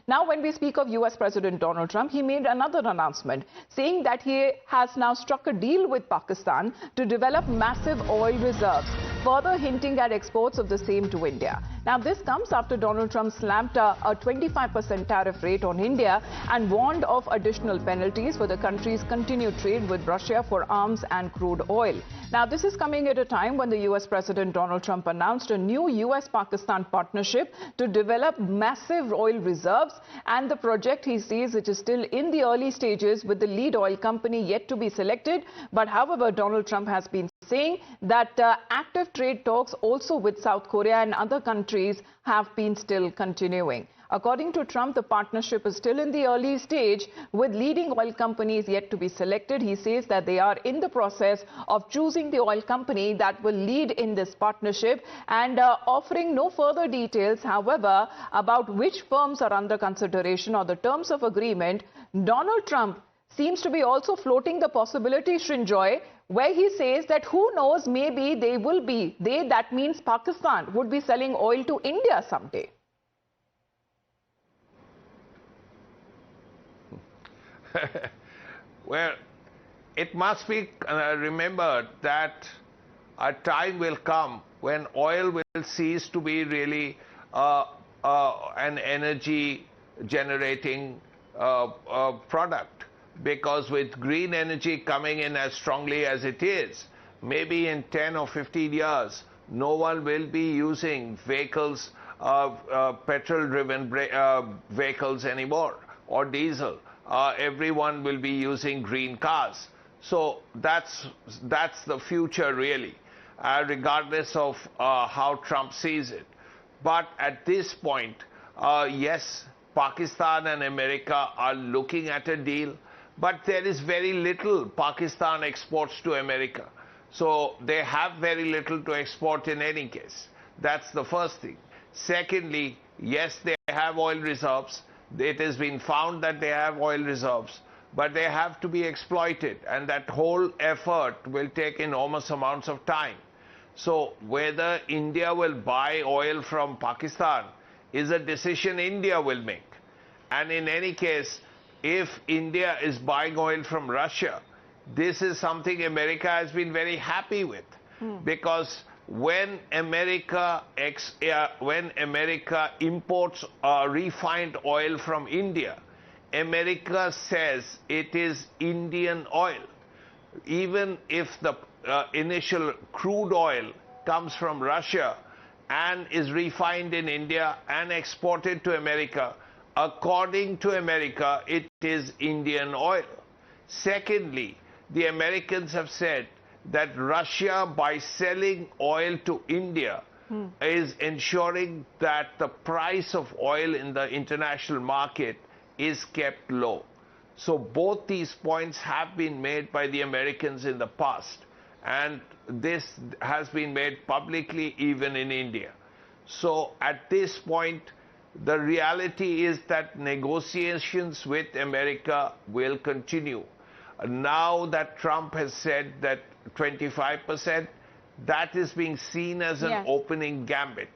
Now, when we speak of US President Donald Trump, he made another announcement saying that he has now struck a deal with Pakistan to develop massive oil reserves, further hinting at exports of the same to India. Now, this comes after Donald Trump slammed a 25% tariff rate on India and warned of additional penalties for the country's continued trade with Russia for arms and crude oil. Now, this is coming at a time when the US President Donald Trump announced a new US-Pakistan partnership to develop massive oil reserves, and the project he sees, which is still in the early stages with the lead oil company yet to be selected. But however, Donald Trump has been saying that active trade talks also with South Korea and other countries have been still continuing. According to Trump, the partnership is still in the early stage with leading oil companies yet to be selected. He says that they are in the process of choosing the oil company that will lead in this partnership and offering no further details, however, about which firms are under consideration or the terms of agreement. Donald Trump seems to be also floating the possibility, Srinjoy, where he says that who knows, maybe that means Pakistan, would be selling oil to India someday. Well, it must be remembered that a time will come when oil will cease to be really an energy generating product, because with green energy coming in as strongly as it is, maybe in 10 or 15 years, no one will be using vehicles, petrol-driven vehicles anymore, or diesel. Everyone will be using green cars. So that's the future really, regardless of how Trump sees it. But at this point, yes, Pakistan and America are looking at a deal, but there is very little Pakistan exports to America. So they have very little to export in any case. That's the first thing. Secondly, yes, they have oil reserves. It has been found that they have oil reserves, but they have to be exploited, and that whole effort will take enormous amounts of time. So whether India will buy oil from Pakistan is a decision India will make. And in any case, if India is buying oil from Russia, this is something America has been very happy with, because when America imports refined oil from India, America says it is Indian oil. Even if the initial crude oil comes from Russia and is refined in India and exported to America, according to America, it is Indian oil. Secondly, the Americans have said that Russia, by selling oil to India, is ensuring that the price of oil in the international market is kept low. So both these points have been made by the Americans in the past, and this has been made publicly even in India. So at this point, the reality is that negotiations with America will continue. Now that Trump has said that 25%, that is being seen as an opening gambit.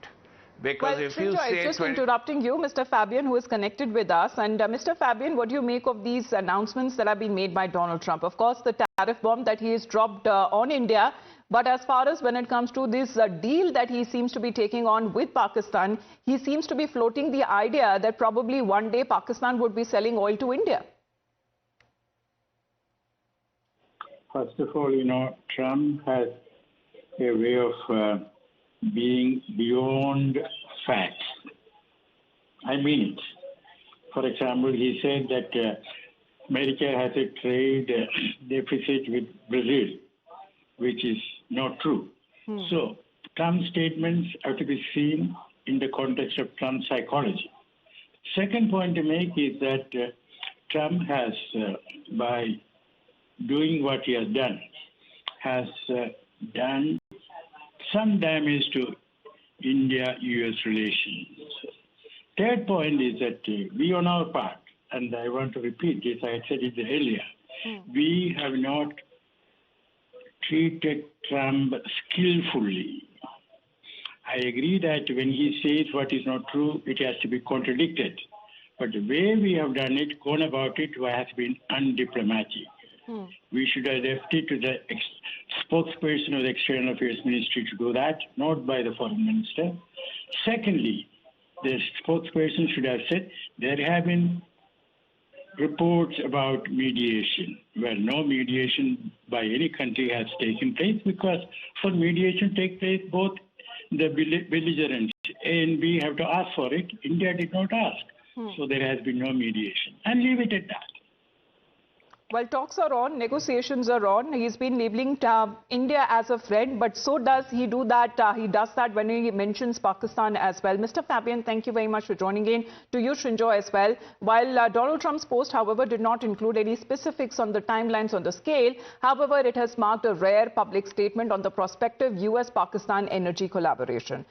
Because if you say... Just interrupting you, Mr. Fabian, who is connected with us. And Mr. Fabian, what do you make of these announcements that have been made by Donald Trump? Of course, the tariff bomb that he has dropped on India. But as far as when it comes to this deal that he seems to be taking on with Pakistan, he seems to be floating the idea that probably one day Pakistan would be selling oil to India. First of all, Trump has a way of being beyond facts. I mean it. For example, he said that America has a trade deficit with Brazil, which is not true. So Trump's statements have to be seen in the context of Trump's psychology. Second point to make is that Trump has, by doing what he has done some damage to India-US relations. Third point is that we on our part, and I want to repeat this, I said it earlier, we have not treated Trump skillfully. I agree that when he says what is not true, it has to be contradicted. But the way we have done it, gone about it, has been undiplomatic. We should have left it to the spokesperson of the External Affairs Ministry to do that, not by the Foreign Minister. Secondly, the spokesperson should have said there have been reports about mediation. Well, no mediation by any country has taken place, because for mediation to take place, both the belligerents A and B have to ask for it. India did not ask. So there has been no mediation. And leave it at that. Well, talks are on, negotiations are on. He's been labeling India as a friend, but so does he do that. He does that when he mentions Pakistan as well. Mr. Fabian, thank you very much for joining in. To you, Srinjoy, as well. While Donald Trump's post, however, did not include any specifics on the timelines on the scale, however, it has marked a rare public statement on the prospective US-Pakistan energy collaboration.